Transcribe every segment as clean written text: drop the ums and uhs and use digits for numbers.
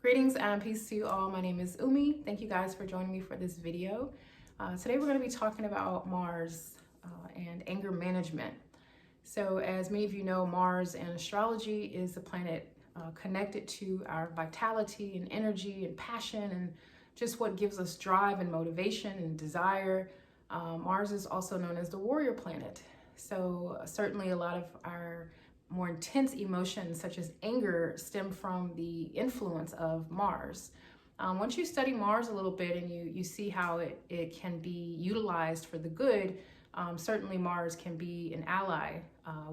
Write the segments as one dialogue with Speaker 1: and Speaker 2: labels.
Speaker 1: Greetings and peace to you all. My name is Umi. Thank you guys for joining me for this video. Today we're going to be talking about Mars and anger management. So as many of you know, Mars in astrology is a planet connected to our vitality and energy and passion and just what gives us drive and motivation and desire. Mars is also known as the warrior planet. So certainly a lot of our more intense emotions such as anger stem from the influence of Mars. Once you study Mars a little bit and you see how it can be utilized for the good, certainly Mars can be an ally.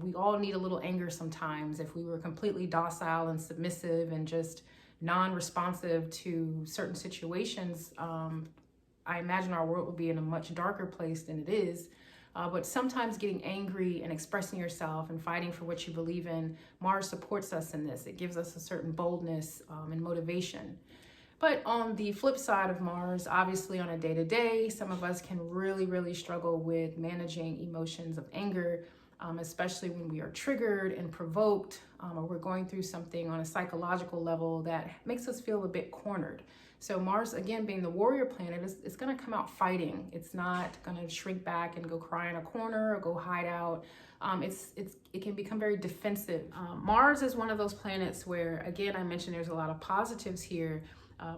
Speaker 1: We all need a little anger sometimes. If we were completely docile and submissive and just non-responsive to certain situations, I imagine our world would be in a much darker place than it is. But sometimes getting angry and expressing yourself and fighting for what you believe in, Mars supports us in this. It gives us a certain boldness and motivation. But on the flip side of Mars, obviously on a day-to-day, some of us can really struggle with managing emotions of anger, especially when we are triggered and provoked, or we're going through something on a psychological level that makes us feel a bit cornered. So Mars, again, being the warrior planet, it's going to come out fighting. It's not going to shrink back and go cry in a corner or go hide out. It can become very defensive. Mars is one of those planets where, again, I mentioned there's a lot of positives here,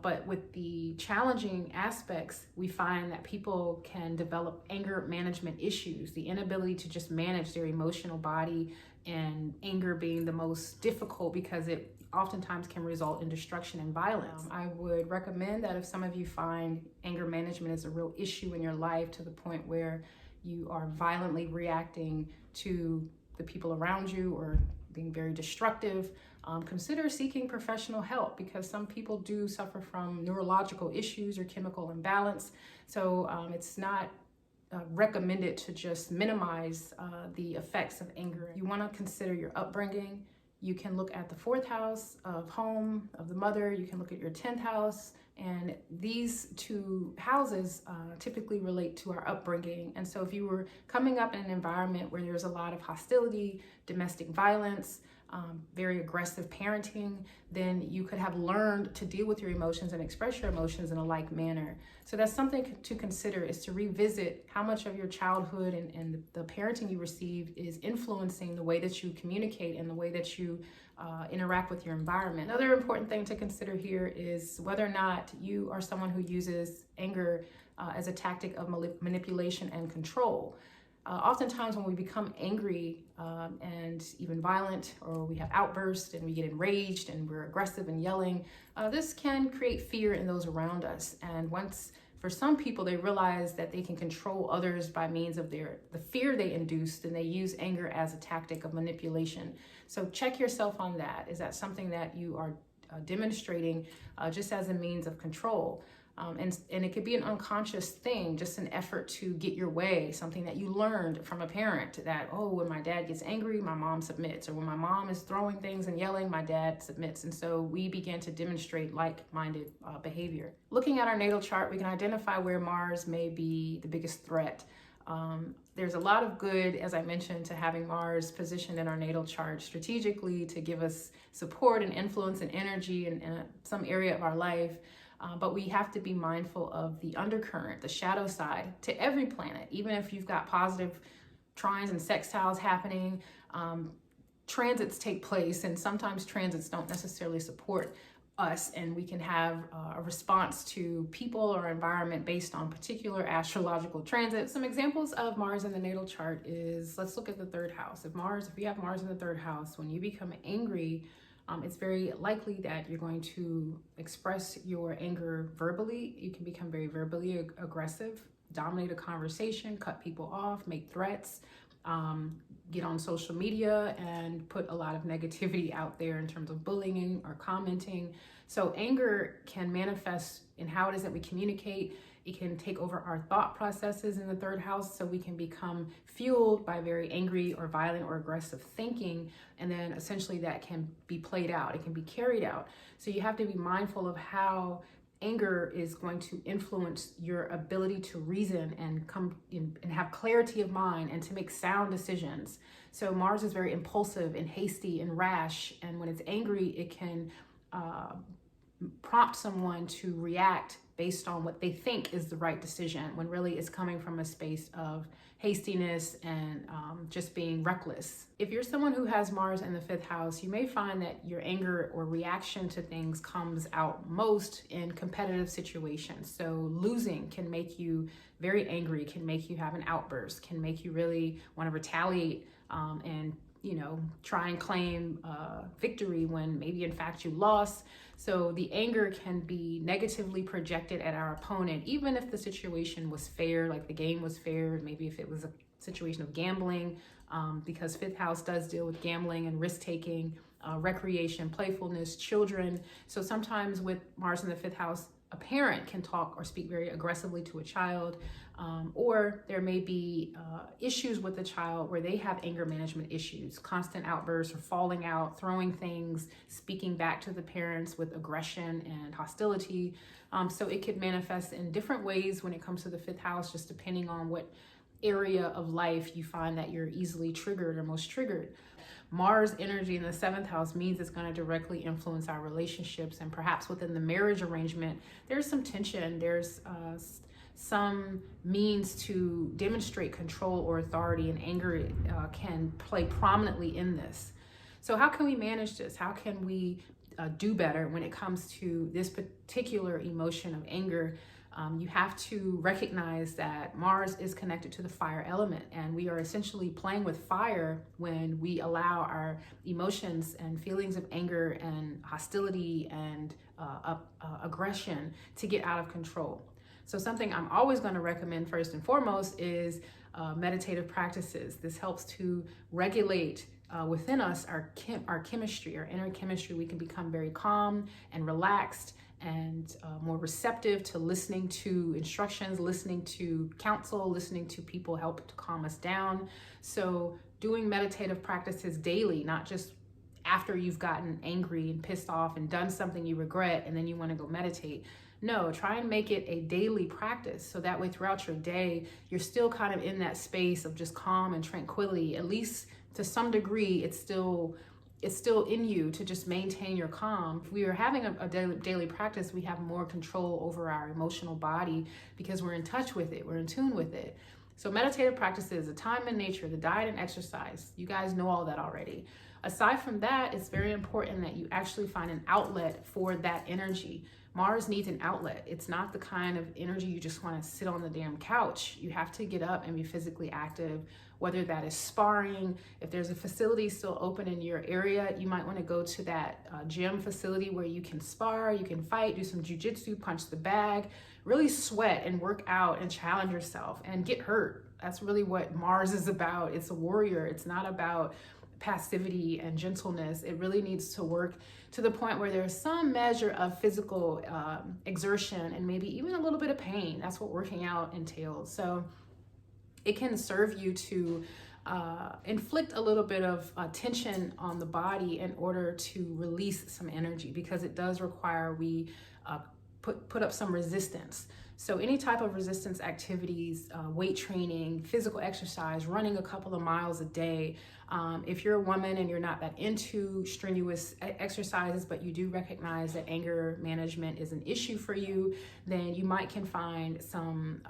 Speaker 1: but with the challenging aspects, we find that people can develop anger management issues, the inability to just manage their emotional body, and anger being the most difficult because it oftentimes can result in destruction and violence. I would recommend that if some of you find anger management is a real issue in your life to the point where you are violently reacting to the people around you or being very destructive, consider seeking professional help because some people do suffer from neurological issues or chemical imbalance. So it's not recommended to just minimize the effects of anger. You want to consider your upbringing. You can look at the 4th house of home, of the mother. You can look at your 10th house. And these two houses typically relate to our upbringing. And so if you were coming up in an environment where there's a lot of hostility, domestic violence, very aggressive parenting, then you could have learned to deal with your emotions and express your emotions in a like manner. So that's something to consider, is to revisit how much of your childhood and the parenting you received is influencing the way that you communicate and the way that you interact with your environment. Another important thing to consider here is whether or not you are someone who uses anger as a tactic of manipulation and control. Oftentimes when we become angry and even violent, or we have outbursts and we get enraged and we're aggressive and yelling, this can create fear in those around us. And once, for some people, they realize that they can control others by means of the fear they induced, and they use anger as a tactic of manipulation. So check yourself on that. Is that something that you are demonstrating just as a means of control? And it could be an unconscious thing, just an effort to get your way, something that you learned from a parent that, oh, when my dad gets angry, my mom submits, or when my mom is throwing things and yelling, my dad submits. And so we began to demonstrate like-minded behavior. Looking at our natal chart, we can identify where Mars may be the biggest threat. There's a lot of good, as I mentioned, to having Mars positioned in our natal chart strategically to give us support and influence and energy in some area of our life. But we have to be mindful of the undercurrent, the shadow side to every planet. Even if you've got positive trines and sextiles happening, transits take place, and sometimes transits don't necessarily support us, and we can have a response to people or environment based on particular astrological transits. Some examples of Mars in the natal chart is, let's look at the 3rd house. If you have Mars in the 3rd house, when you become angry, it's very likely that you're going to express your anger verbally. You can become very verbally aggressive, dominate a conversation, cut people off, make threats, get on social media and put a lot of negativity out there in terms of bullying or commenting. So anger can manifest in how it is that we communicate. It can take over our thought processes in the 3rd house, so we can become fueled by very angry or violent or aggressive thinking, and then essentially that can be played out. It can be carried out. So you have to be mindful of how anger is going to influence your ability to reason and come in and have clarity of mind and to make sound decisions. So Mars is very impulsive and hasty and rash, and when it's angry, it can prompt someone to react based on what they think is the right decision, when really it's coming from a space of hastiness and just being reckless. If you're someone who has Mars in the 5th house, you may find that your anger or reaction to things comes out most in competitive situations. So losing can make you very angry, can make you have an outburst, can make you really want to retaliate and try and claim victory when maybe in fact you lost. So the anger can be negatively projected at our opponent, even if the situation was fair, like the game was fair, maybe if it was a situation of gambling, because 5th house does deal with gambling and risk-taking, recreation, playfulness, children. So sometimes with Mars in the 5th house, a parent can talk or speak very aggressively to a child, or there may be issues with the child where they have anger management issues, constant outbursts or falling out, throwing things, speaking back to the parents with aggression and hostility. So it could manifest in different ways when it comes to the 5th house, just depending on what area of life you find that you're easily triggered or most triggered. Mars energy in the 7th house means it's going to directly influence our relationships, and perhaps within the marriage arrangement, there's some tension, there's some means to demonstrate control or authority, and anger can play prominently in this. So how can we manage this? How can we do better when it comes to this particular emotion of anger? You have to recognize that Mars is connected to the fire element, and we are essentially playing with fire when we allow our emotions and feelings of anger and hostility and aggression to get out of control. So something I'm always going to recommend first and foremost is meditative practices. This helps to regulate within us our chemistry, our inner chemistry. We can become very calm and relaxed and more receptive to listening to instructions, listening to counsel, listening to people help to calm us down. So doing meditative practices daily, not just after you've gotten angry and pissed off and done something you regret and then you want to go meditate. No, try and make it a daily practice, so that way throughout your day, you're still kind of in that space of just calm and tranquility. At least to some degree, it's still in you to just maintain your calm. If we are having a daily practice, we have more control over our emotional body because we're in touch with it, we're in tune with it. So meditative practices, the time in nature, the diet and exercise, you guys know all that already. Aside from that, it's very important that you actually find an outlet for that energy. Mars needs an outlet. It's not the kind of energy you just want to sit on the damn couch. You have to get up and be physically active, whether that is sparring. If there's a facility still open in your area, you might want to go to that gym facility where you can spar, you can fight, do some jujitsu, punch the bag, really sweat and work out and challenge yourself and get hurt. That's really what Mars is about. It's a warrior. It's not about passivity and gentleness. It really needs to work to the point where there's some measure of physical exertion and maybe even a little bit of pain. That's what working out entails. So it can serve you to inflict a little bit of tension on the body in order to release some energy, because it does require we put up some resistance. So any type of resistance activities, weight training, physical exercise, running a couple of miles a day. If you're a woman and you're not that into strenuous exercises, but you do recognize that anger management is an issue for you, then you can find some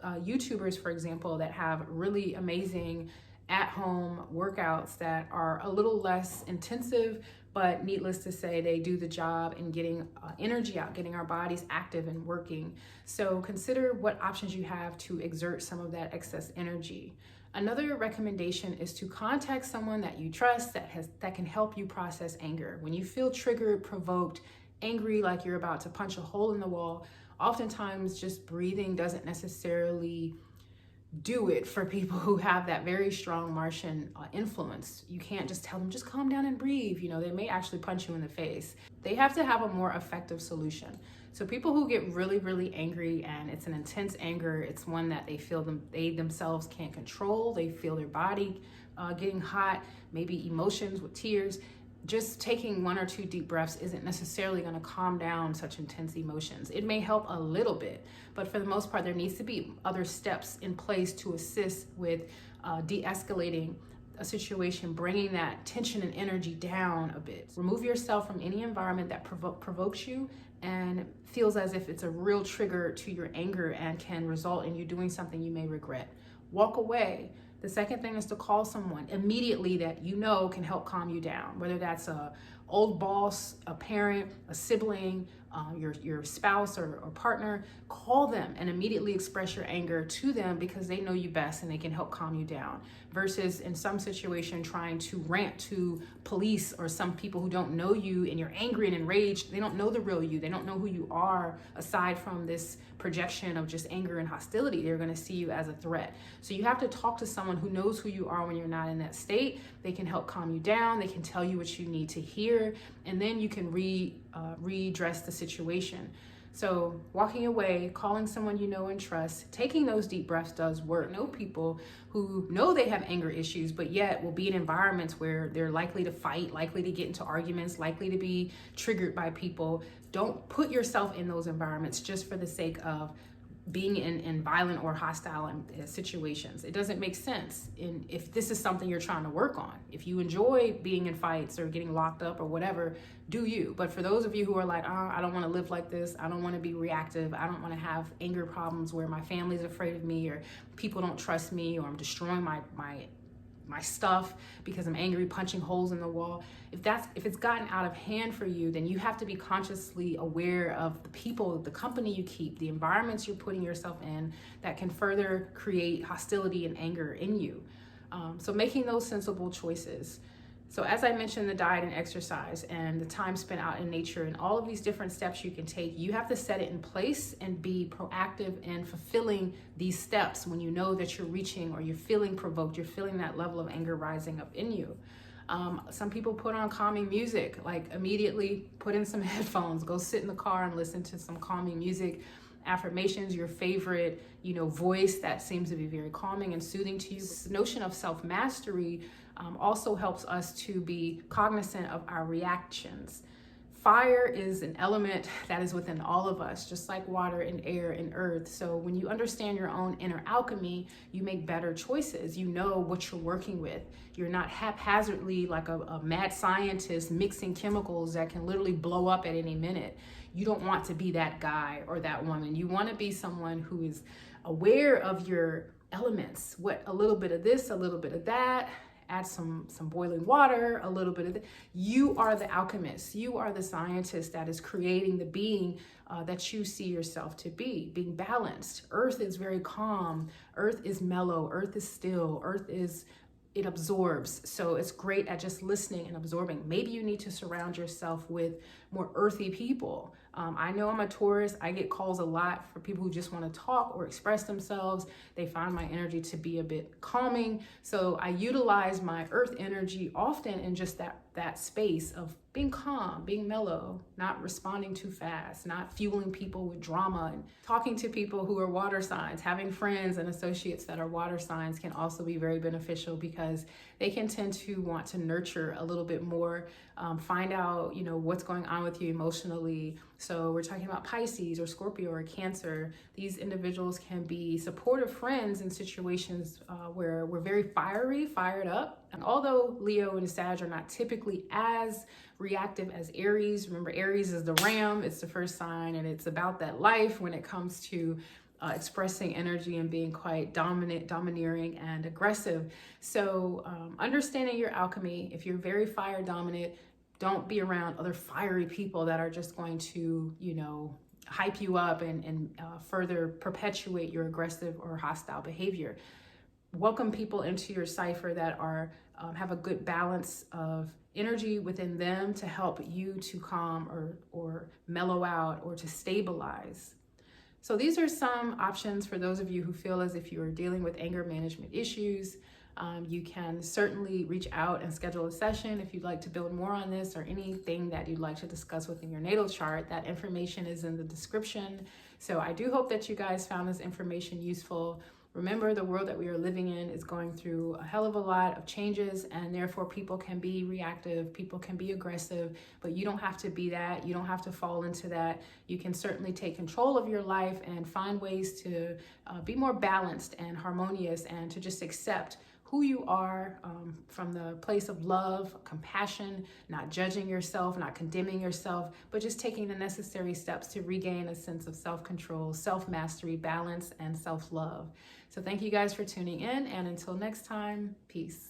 Speaker 1: YouTubers, for example, that have really amazing at-home workouts that are a little less intensive, but needless to say, they do the job in getting energy out, getting our bodies active and working. So consider what options you have to exert some of that excess energy. Another recommendation is to contact someone that you trust that can help you process anger. When you feel triggered, provoked, angry, like you're about to punch a hole in the wall, oftentimes just breathing doesn't necessarily do it for people who have that very strong Martian influence. You can't just tell them, just calm down and breathe. They may actually punch you in the face. They have to have a more effective solution. So people who get really, really angry, and it's an intense anger, it's one that they themselves can't control. They feel their body getting hot, maybe emotions with tears. Just taking 1 or 2 deep breaths isn't necessarily going to calm down such intense emotions. It may help a little bit, but for the most part, there needs to be other steps in place to assist with de-escalating a situation, bringing that tension and energy down a bit. Remove yourself from any environment that provokes you and feels as if it's a real trigger to your anger and can result in you doing something you may regret. Walk away. The second thing is to call someone immediately that you know can help calm you down, whether that's a old boss, a parent, a sibling, your spouse or partner. Call them and immediately express your anger to them because they know you best and they can help calm you down, versus in some situation trying to rant to police or some people who don't know you and you're angry and enraged. They don't know the real you. They don't know who you are aside from this projection of just anger and hostility. They're going to see you as a threat. So you have to talk to someone who knows who you are when you're not in that state. They can help calm you down. They can tell you what you need to hear, and then you can redress the situation. So walking away, calling someone you know and trust, taking those deep breaths does work. Know people who know they have anger issues, but yet will be in environments where they're likely to fight, likely to get into arguments, likely to be triggered by people. Don't put yourself in those environments just for the sake of being in violent or hostile situations. It doesn't make sense if this is something you're trying to work on. If you enjoy being in fights or getting locked up or whatever, do you. But for those of you who are like, I don't want to live like this, I don't want to be reactive, I don't want to have anger problems where my family's afraid of me or people don't trust me or I'm destroying my stuff because I'm angry, punching holes in the wall. If it's gotten out of hand for you, then you have to be consciously aware of the people, the company you keep, the environments you're putting yourself in that can further create hostility and anger in you. So making those sensible choices. So as I mentioned, the diet and exercise and the time spent out in nature and all of these different steps you can take, you have to set it in place and be proactive in fulfilling these steps when you know that you're reaching or you're feeling provoked, you're feeling that level of anger rising up in you. Some people put on calming music, like immediately put in some headphones, go sit in the car and listen to some calming music. Affirmations, your favorite, voice that seems to be very calming and soothing to you. This notion of self-mastery also helps us to be cognizant of our reactions. Fire is an element that is within all of us, just like water and air and earth. So when you understand your own inner alchemy, you make better choices. You know what you're working with. You're not haphazardly like a mad scientist mixing chemicals that can literally blow up at any minute. You don't want to be that guy or that woman. You want to be someone who is aware of your elements. A little bit of this, a little bit of that. Add some boiling water, a little bit of that. You are the alchemist. You are the scientist that is creating the being that you see yourself to be, being balanced. Earth is very calm. Earth is mellow. Earth is still. It absorbs. So it's great at just listening and absorbing. Maybe you need to surround yourself with more earthy people. I know I'm a Taurus. I get calls a lot for people who just want to talk or express themselves. They find my energy to be a bit calming. So I utilize my earth energy often in just that space of being calm, being mellow, not responding too fast, not fueling people with drama, and talking to people who are water signs. Having friends and associates that are water signs can also be very beneficial because they can tend to want to nurture a little bit more, find out, what's going on with you emotionally. So we're talking about Pisces or Scorpio or Cancer. These individuals can be supportive friends in situations where we're very fired up. And although Leo and Sag are not typically as reactive as Aries, remember Aries is the ram, it's the first sign, and it's about that life when it comes to expressing energy and being quite domineering and aggressive. So understanding your alchemy, if you're very fire dominant, don't be around other fiery people that are just going to, hype you up and further perpetuate your aggressive or hostile behavior. Welcome people into your cipher that have a good balance of energy within them to help you to calm or mellow out or to stabilize. So these are some options for those of you who feel as if you are dealing with anger management issues. You can certainly reach out and schedule a session if you'd like to build more on this or anything that you'd like to discuss within your natal chart. That information is in the description. So I do hope that you guys found this information useful. Remember, the world that we are living in is going through a hell of a lot of changes, and therefore people can be reactive, people can be aggressive, but you don't have to be that. You don't have to fall into that. You can certainly take control of your life and find ways to be more balanced and harmonious and to just accept who you are from the place of love, compassion, not judging yourself, not condemning yourself, but just taking the necessary steps to regain a sense of self-control, self-mastery, balance, and self-love. So thank you guys for tuning in, and until next time, peace.